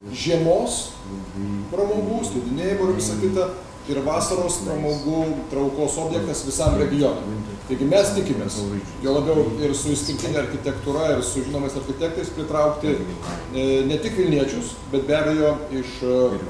Žiemos pramogų, slidinėjimo ir visa kita, ir vasaros pramogų traukos objektas visam regionui. Taigi mes tikimės, jo labiau ir su išskirtinė architektūra, ir su žinomais architektais pritraukti ne tik Vilniečius, bet be abejo iš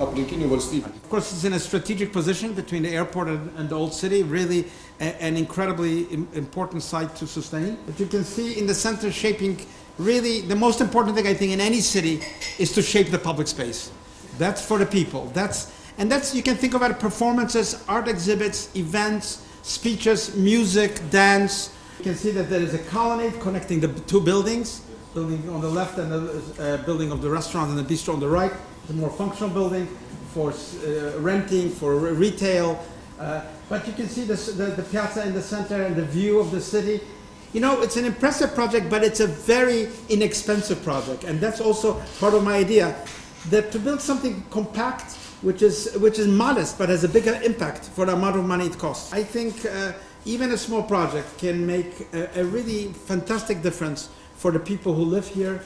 aplinkinių valstybių. Of course, it's in a strategic position between the airport and the old city, really an incredibly important site to sustain. But you can see in the center shaping, really the most important thing I think in any city is to shape the public space. That's for the people. You can think about performances, art exhibits, events, speeches, music, dance. You can see that there is a colonnade connecting the two buildings, building on the left and the building of the restaurant and the bistro on the right, the more functional building for renting, for retail. But you can see the piazza in the center and the view of the city. You know, it's an impressive project, but it's a very inexpensive project. And that's also part of my idea, that to build something compact, which is modest, but has a bigger impact for the amount of money it costs. I think even a small project can make a really fantastic difference for the people who live here,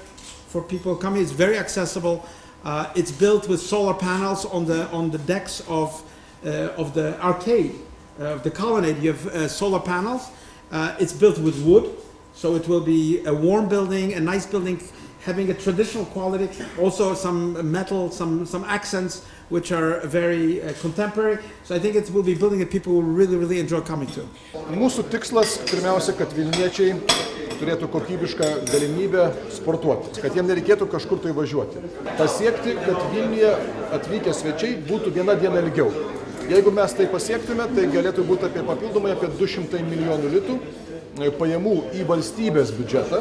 for people coming. It's very accessible. It's built with solar panels on the decks of the arcade, the colonnade. You have solar panels. It's built with wood, so it will be a warm building, a nice building, having a traditional quality, also some metal, some accents which are very contemporary. So I think it will be building that people will really enjoy coming to. Mūsų tikslas pirmiausia, kad Vilniečiai turėtų kokybišką galimybę sportuoti, kad jiem nereikėtų kažkur tai važiuoti. Pasiekti, kad Vilniuje atvykę svečiai būtų viena diena ilgiau. Jeigu mes tai pasiektume, tai galėtų būti papildomai apie 200 milijonų litų pajamų į valstybės biudžetą.